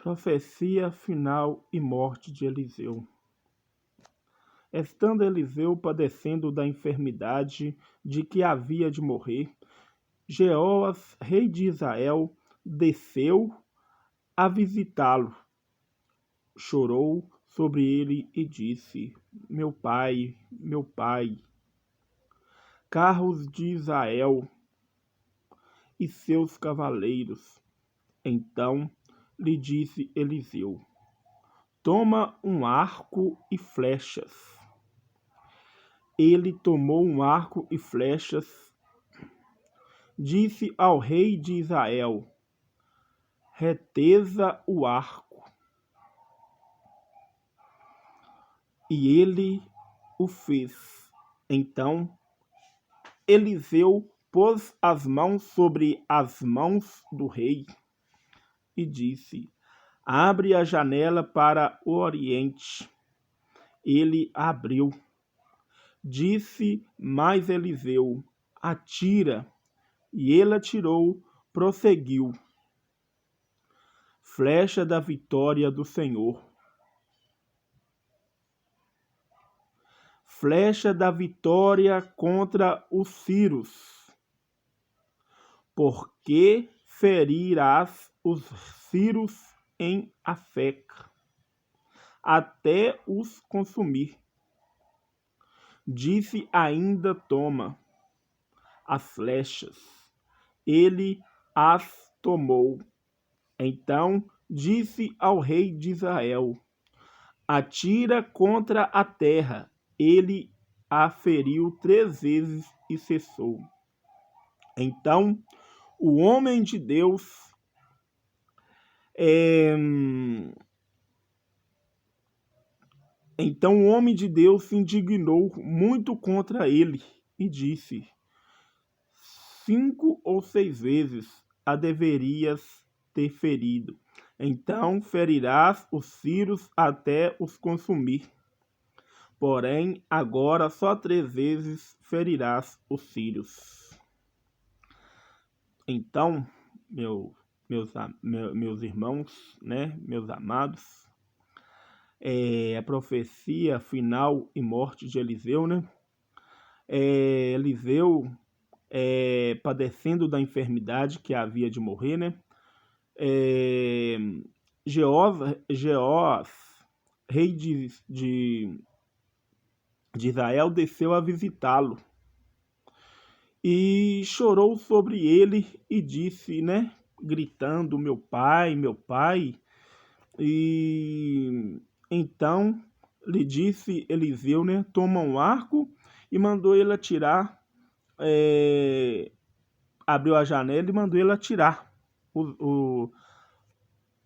Profecia final e morte de Eliseu. Estando Eliseu padecendo da enfermidade de que havia de morrer, Jeoás, rei de Israel, desceu a visitá-lo. Chorou sobre ele e disse: meu pai, carros de Israel e seus cavaleiros. Então lhe disse Eliseu: toma um arco e flechas. Ele tomou um arco e flechas. Disse ao rei de Israel: reteza o arco. E ele o fez. Então Eliseu pôs as mãos sobre as mãos do rei e disse: abre a janela para o oriente. Ele abriu. Disse mais Eliseu: atira. E ele atirou, prosseguiu. Flecha da vitória do Senhor. Flecha da vitória contra os sírios. Porque ferirás os sírios em Afeca, até os consumir. Disse ainda: toma as flechas. Ele as tomou. Então disse ao rei de Israel: atira contra a terra. Ele a feriu 3 vezes e cessou. Então o homem de Deus se indignou muito contra ele e disse: 5 ou 6 vezes a deverias ter ferido. Então ferirás os sírios até os consumir. Porém, agora só 3 vezes ferirás os sírios. Então, meus irmãos, né, meus amados, a profecia final e morte de Eliseu, né? Eliseu padecendo da enfermidade que havia de morrer, né? Jeoás, rei de Israel, desceu a visitá-lo e chorou sobre ele e disse, né, gritando: meu pai, e então lhe disse Eliseu, né, toma um arco, e mandou ele atirar, abriu a janela e mandou ele atirar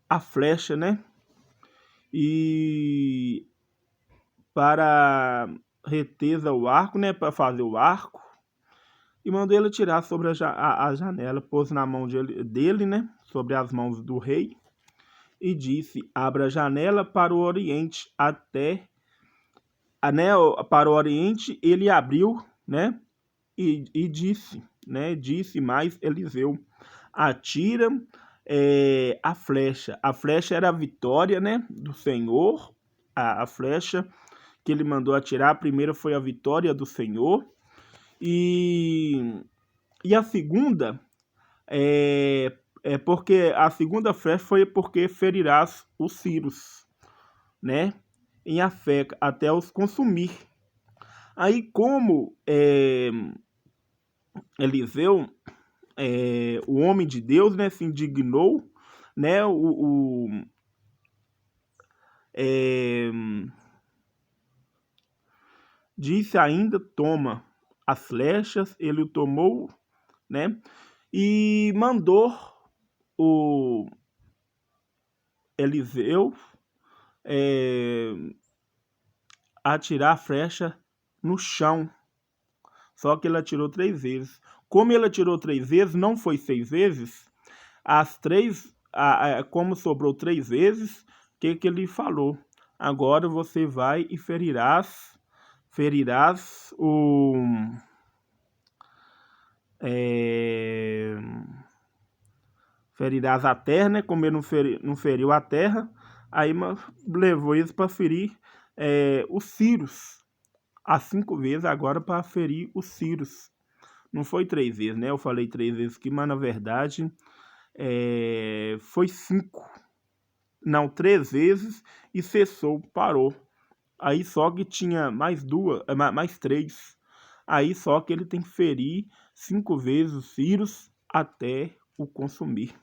a flecha, né, e para reteza o arco, né, para fazer o arco, e mandou ele tirar sobre a janela, pôs na mão dele, né, sobre as mãos do rei, e disse: abra a janela para o oriente, para o oriente. Ele abriu, né, e disse mais Eliseu: atira a flecha. A flecha era a vitória, né, do Senhor. A flecha que ele mandou atirar, a primeira foi a vitória do Senhor. E a segunda porque a segunda flecha foi porque ferirás os sírios, né, em Afeca, até os consumir. Aí, como Eliseu, o homem de Deus, né, se indignou, né, disse ainda: toma as flechas. Ele o tomou, né, e mandou o Eliseu atirar a flecha no chão. Só que ele atirou 3 vezes. Como ele atirou 3 vezes, não foi 6 vezes, como sobrou 3 vezes, o que ele falou? Agora você vai e ferirás ferirás a terra, né? Como ele não feriu a terra, aí levou eles para ferir os círios. As 5 vezes agora para ferir os círios. Não foi 3 vezes, né? Eu falei 3 vezes aqui, mas na verdade foi 5. Não, 3 vezes e cessou, parou. Aí só que tinha mais 3. Aí só que ele tem que ferir 5 vezes os círios até o consumir.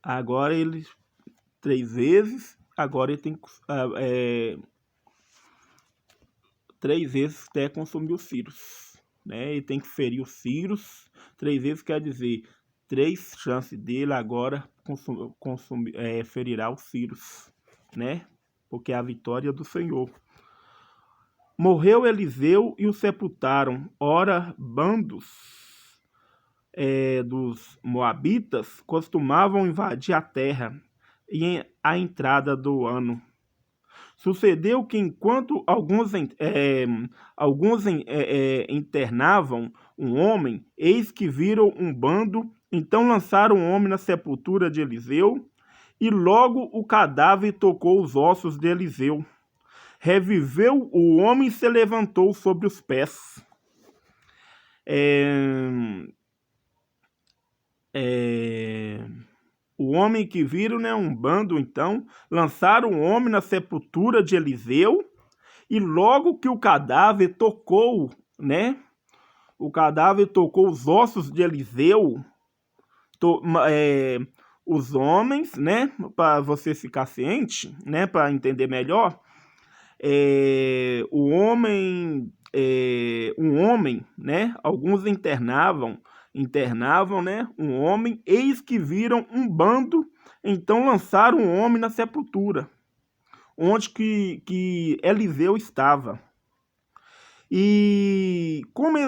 Agora ele 3 vezes, agora ele tem que 3 vezes até consumir os círios, né? Ele tem que ferir os círios 3 vezes, quer dizer 3 chances dele agora ferirá os círios, né? Porque é a vitória do Senhor. Morreu Eliseu e o sepultaram. Ora, bandos dos moabitas costumavam invadir a terra e a entrada do ano. Sucedeu que enquanto alguns internavam um homem, eis que viram um bando, então lançaram um homem na sepultura de Eliseu, e logo o cadáver tocou os ossos de Eliseu. Reviveu o homem e se levantou sobre os pés. O homem que viram, né, um bando, então, lançaram o homem na sepultura de Eliseu, e logo que o cadáver tocou, né, o cadáver tocou os ossos de Eliseu, os homens, né, para você ficar ciente, né, para entender melhor, um homem, né, alguns internavam, né, um homem, eis que viram um bando, então lançaram um homem na sepultura, onde que Eliseu estava. E como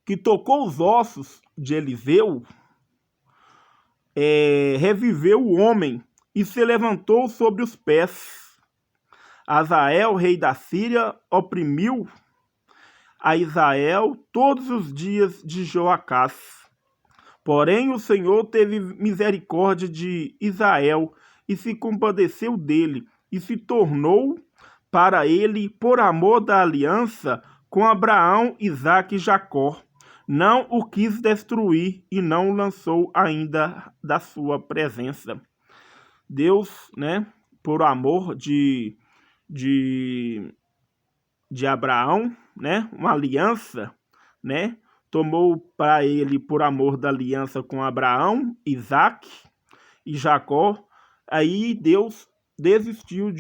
que tocou os ossos de Eliseu, reviveu o homem e se levantou sobre os pés. Azael, rei da Síria, oprimiu a Israel todos os dias de Joacás. Porém, o Senhor teve misericórdia de Israel e se compadeceu dele, e se tornou para ele por amor da aliança com Abraão, Isaque e Jacó. Não o quis destruir e não o lançou ainda da sua presença. Deus, né, por amor de Abraão, né, uma aliança, né, tomou para ele por amor da aliança com Abraão, Isaque e Jacó. Aí Deus desistiu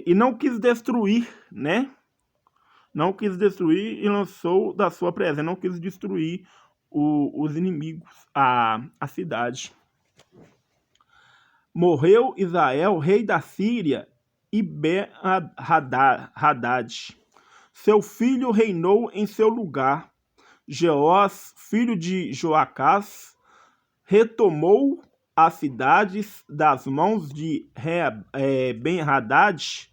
e não quis destruir, né? Não quis destruir e lançou da sua presença, não quis destruir os inimigos, a cidade. Morreu Israel, rei da Síria, e Ben-Hadad. Seu filho reinou em seu lugar. Jeós, filho de Joacás, retomou as cidades das mãos de Ben-Hadad,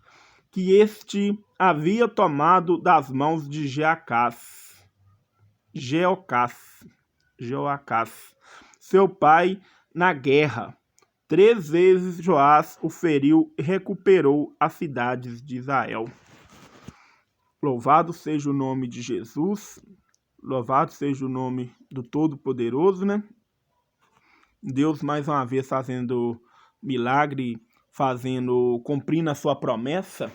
que este havia tomado das mãos de Jeocás, seu pai, na guerra. 3 vezes Joás o feriu e recuperou as cidades de Israel. Louvado seja o nome de Jesus, louvado seja o nome do Todo-Poderoso, né? Deus mais uma vez fazendo milagre, cumprindo a sua promessa,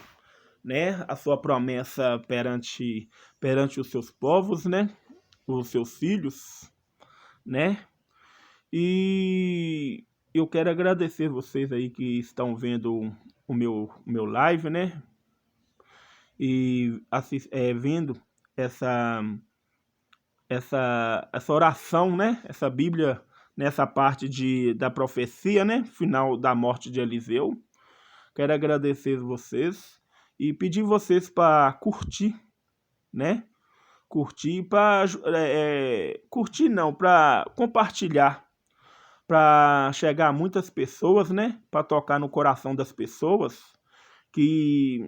né? A sua promessa perante os seus povos, né? Os seus filhos, né? E eu quero agradecer vocês aí que estão vendo o meu live, né? E vendo essa oração, né? Essa Bíblia, nessa parte da profecia, né? Final da morte de Eliseu. Quero agradecer vocês e pedir vocês para curtir, né? Curtir, para compartilhar para chegar a muitas pessoas, né? Para tocar no coração das pessoas, que,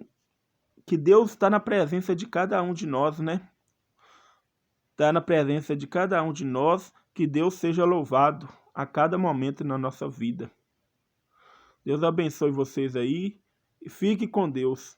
que Deus está na presença de cada um de nós, né? Está na presença de cada um de nós, que Deus seja louvado a cada momento na nossa vida. Deus abençoe vocês aí e fique com Deus.